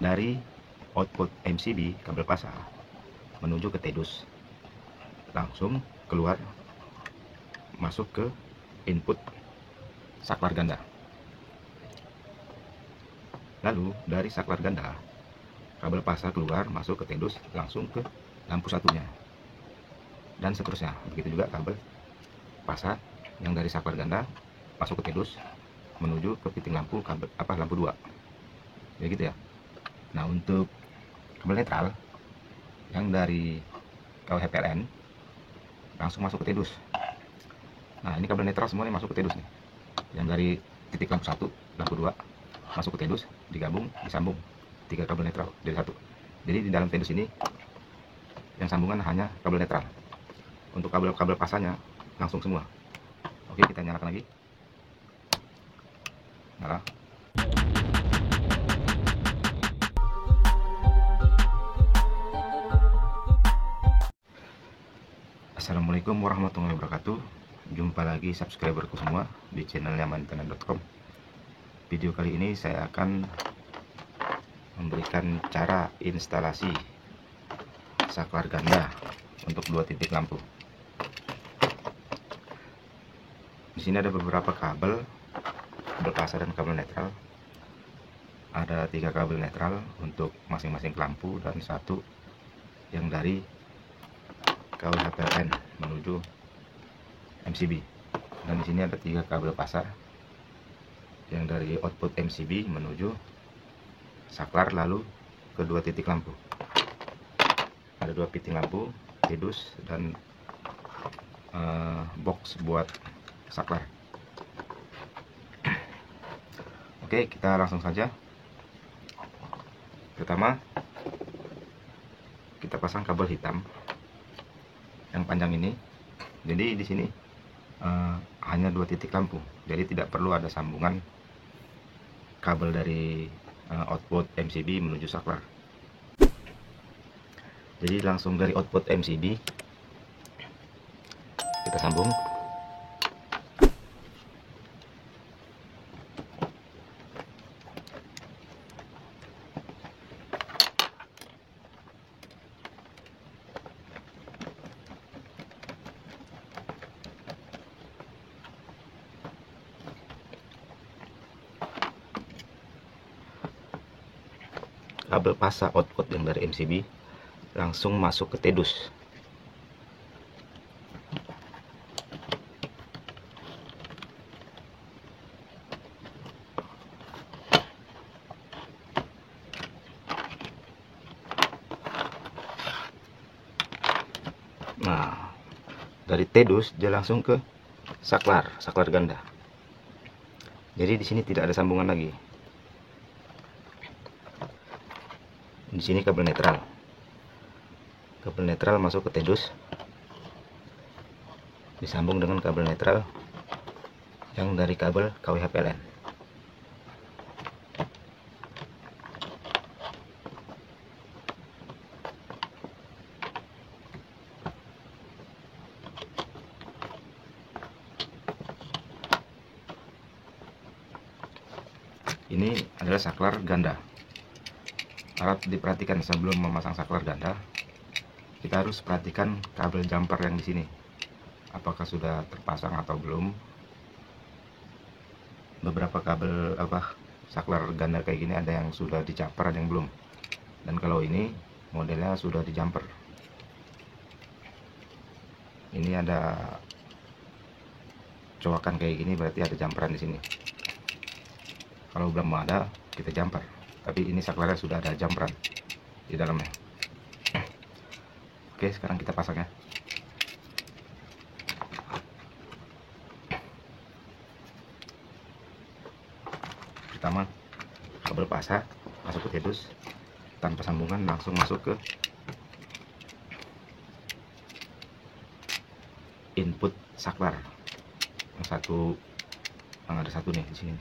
dari output MCB kabel pasar menuju ke TEDUS, langsung keluar masuk ke input saklar ganda. Lalu dari saklar ganda kabel pasar keluar masuk ke TEDUS, langsung ke lampu satunya, dan seterusnya. Begitu juga kabel pasar yang dari saklar ganda masuk ke TEDUS menuju ke titik lampu lampu 2. Ya gitu ya. Nah, untuk kabel netral yang dari KWH PLN langsung masuk ke TEDUS. Nah, ini kabel netral semua nih masuk ke TEDUS nih. Yang dari titik lampu 1, lampu 2 masuk ke TEDUS, digabung, disambung 3 kabel netral dari satu. Jadi di dalam TEDUS ini yang sambungan hanya kabel netral. Untuk kabel-kabel pasarnya langsung semua. Oke, kita nyalakan lagi. Nyala. Assalamualaikum warahmatullahi wabarakatuh. Jumpa lagi subscriberku semua di channel nyamantenan.com. Video kali ini saya akan memberikan cara instalasi saklar ganda untuk 2 titik lampu. Di sini ada beberapa kabel pasar dan kabel netral. Ada 3 kabel netral untuk masing-masing lampu dan 1 yang dari KWH PLN menuju MCB. Dan di sini ada 3 kabel pasar yang dari output MCB menuju saklar, lalu ke 2 titik lampu. Ada 2 titik lampu, TEDUS dan box buat saklar. Oke, kita langsung saja. Pertama, kita pasang kabel hitam yang panjang ini. Jadi di sini hanya 2 titik lampu, jadi tidak perlu ada sambungan kabel dari output MCB menuju saklar. Jadi langsung dari output MCB kita sambung. Kabel pasar output yang dari MCB langsung masuk ke TEDUS. Nah, dari TEDUS dia langsung ke saklar ganda. Jadi di sini tidak ada sambungan lagi. Di sini kabel netral. Kabel netral masuk ke TEDUS, disambung dengan kabel netral yang dari kabel KWH PLN. Ini adalah saklar ganda. Harap diperhatikan sebelum memasang saklar ganda, kita harus perhatikan kabel jumper yang di sini, apakah sudah terpasang atau belum. Beberapa kabel saklar ganda kayak gini ada yang sudah dijumper, ada yang belum. Dan kalau ini modelnya sudah dijumper. Ini ada coakan kayak gini, berarti ada jumperan di sini. Kalau belum ada, kita jumper. Tapi ini saklarnya sudah ada jumperan di dalamnya. Oke, sekarang kita pasang ya. Pertama, kabel pasar masuk ke TEDUS tanpa sambungan, langsung masuk ke input saklar. Yang ada satu nih di sini.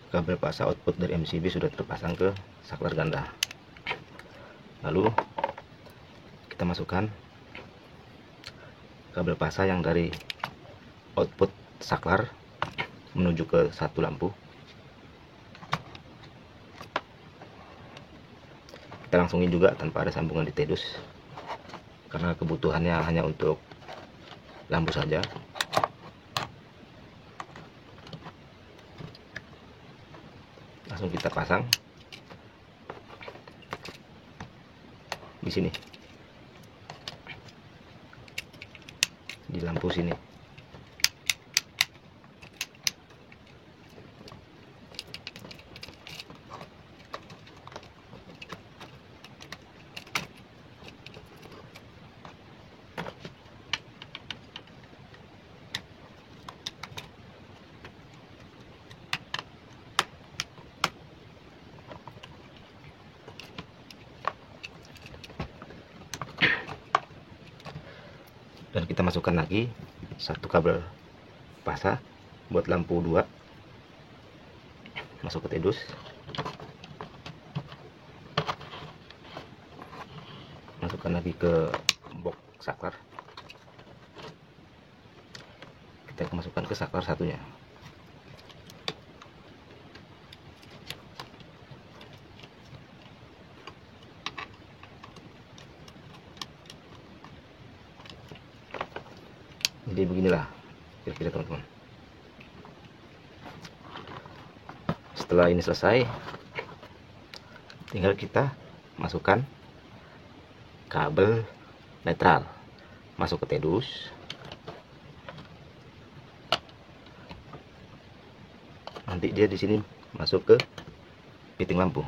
kabel pasa output dari MCB sudah terpasang ke saklar ganda. Lalu kita masukkan kabel pasa yang dari output saklar menuju ke satu lampu. Kita langsungin juga tanpa ada sambungan di tedus, karena kebutuhannya hanya untuk lampu saja. Langsung kita pasang di sini, di lampu sini. Dan kita masukkan lagi satu kabel pasa buat lampu 2 masuk ke tedus, masukkan lagi ke box saklar, kita masukkan ke saklar satunya. Jadi beginilah kira-kira teman-teman. Setelah ini selesai, tinggal kita masukkan kabel netral masuk ke tedus. Nanti dia di sini masuk ke fitting lampu.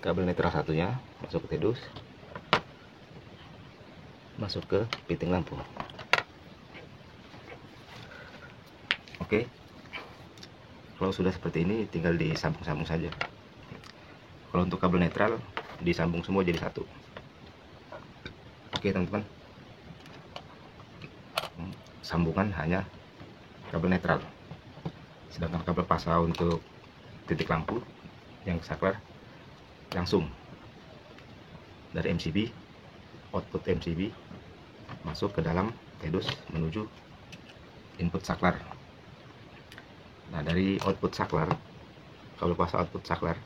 Kabel netral satunya masuk ke tedus, masuk ke fitting lampu. Oke, kalau sudah seperti ini tinggal disambung-sambung saja. Kalau untuk kabel netral disambung semua jadi satu. Oke teman-teman, sambungan hanya kabel netral, sedangkan kabel pasa untuk titik lampu yang saklar langsung dari MCB, output MCB masuk ke dalam tedus menuju input saklar. Nah, dari output saklar, kabel pasa output saklar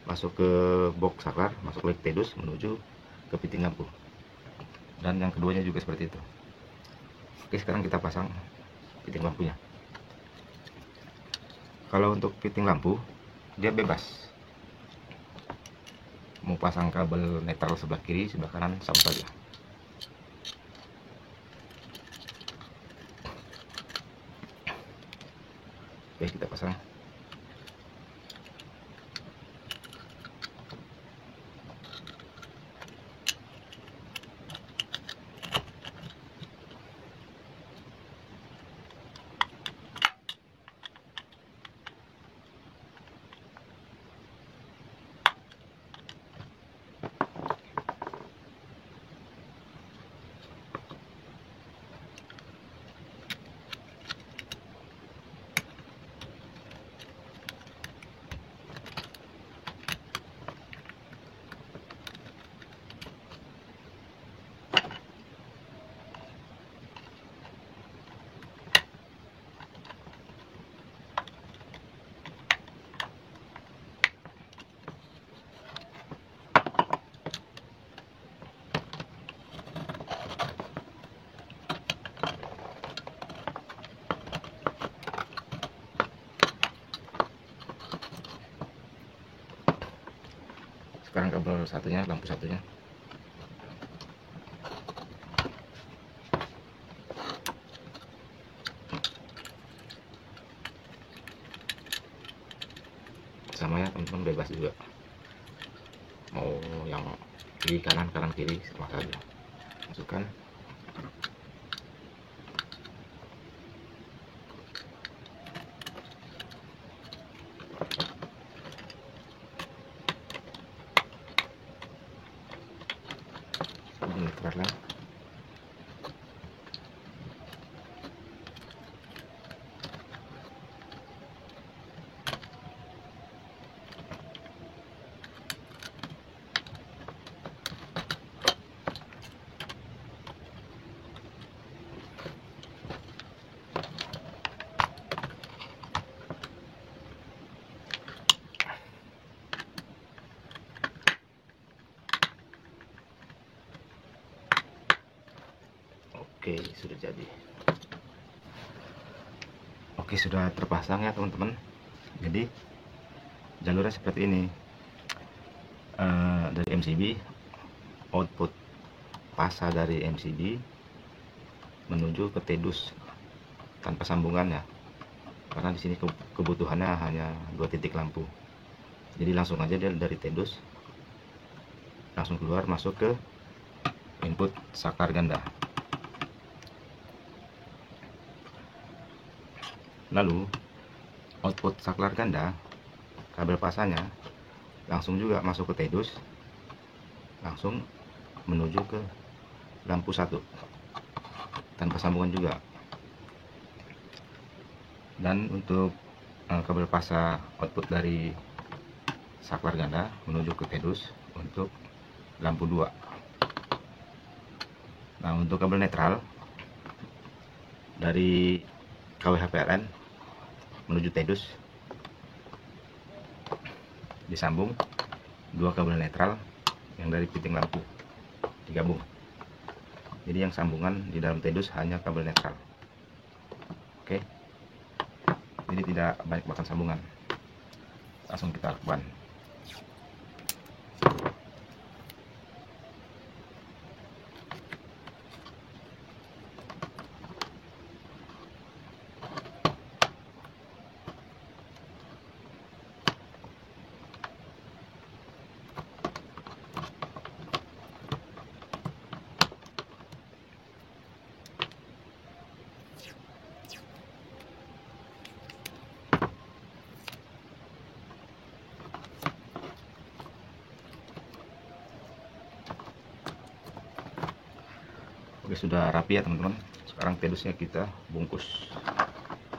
masuk ke box saklar, masuk lagi tedus menuju ke fitting lampu. Dan yang keduanya juga seperti itu. Oke, sekarang kita pasang fitting lampunya. Kalau untuk fitting lampu, dia bebas. Mau pasang kabel netral sebelah kiri, sebelah kanan sama saja. Oke, kita pasang. Sekarang kabel satunya, lampu satunya. Sama ya teman-teman, bebas juga. Mau yang kiri kanan, kanan kiri sama saja. Masukkan. Netral. Oke, sudah jadi. Oke, sudah terpasang ya teman-teman. Jadi jalurnya seperti ini. Dari MCB, output pasa dari MCB menuju ke TEDUS tanpa sambungan ya, karena di sini kebutuhannya hanya 2 titik lampu. Jadi langsung aja dari TEDUS langsung keluar masuk ke input saklar ganda. Lalu output saklar ganda, kabel pasanya langsung juga masuk ke TEDUS, langsung menuju ke lampu 1 tanpa sambungan juga. Dan untuk kabel pasa output dari saklar ganda menuju ke TEDUS untuk lampu 2. Nah, untuk kabel netral dari KWH PLN menuju TEDUS disambung 2 kabel netral yang dari fitting lampu digabung. Jadi yang sambungan di dalam TEDUS hanya kabel netral. Oke, jadi tidak banyak makan sambungan. Langsung kita lakukan. Oke, sudah rapi ya teman-teman. Sekarang TEDUSnya kita bungkus,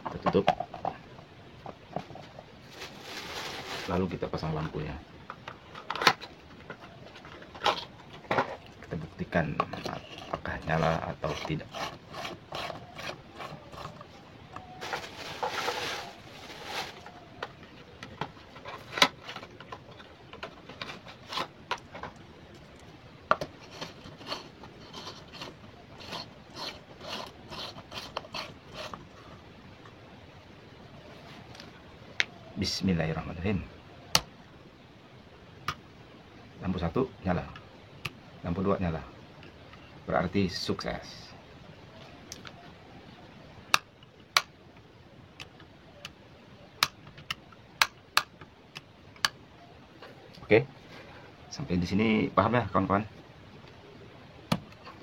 kita tutup, lalu kita pasang lampunya. Kita buktikan apakah nyala atau tidak. Bismillahirrahmanirrahim. Lampu 1 nyala, lampu 2 nyala, berarti sukses. Oke, sampai di sini paham ya kawan-kawan?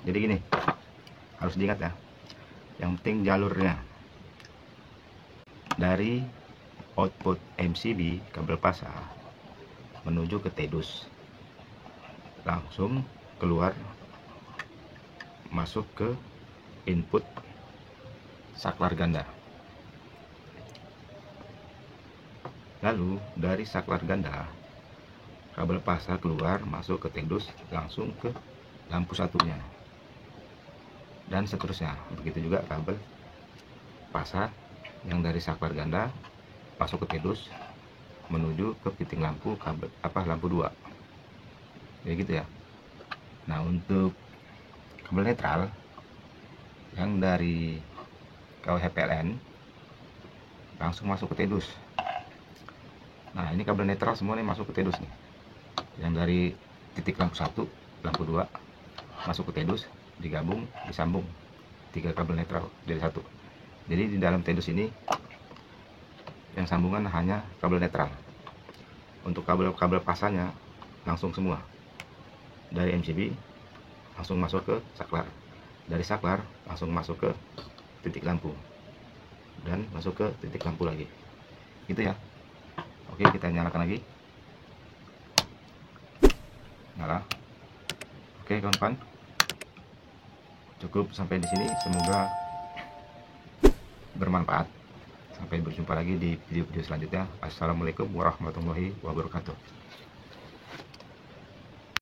Jadi gini, harus diingat ya, yang penting jalurnya dari output MCB kabel pasa menuju ke TEDUS langsung keluar masuk ke input saklar ganda. Lalu dari saklar ganda kabel pasa keluar masuk ke TEDUS langsung ke lampu satunya, dan seterusnya. Begitu juga kabel pasa yang dari saklar ganda masuk ke TEDUS menuju ke fitting lampu lampu 2. Jadi gitu ya. Nah, untuk kabel netral yang dari KWH PLN langsung masuk ke TEDUS. Nah, ini kabel netral semua nih masuk ke TEDUS nih. Yang dari titik lampu 1, lampu 2 masuk ke TEDUS, digabung, disambung 3 kabel netral dari 1. Jadi di dalam TEDUS ini yang sambungan hanya kabel netral. Untuk kabel pasanya langsung semua dari MCB langsung masuk ke saklar, dari saklar langsung masuk ke titik lampu, dan masuk ke titik lampu lagi, gitu ya. Oke, kita nyalakan lagi, nyala. Oke kawan-kawan, cukup sampai di sini, semoga bermanfaat. Sampai berjumpa lagi di video-video selanjutnya. Assalamualaikum warahmatullahi wabarakatuh.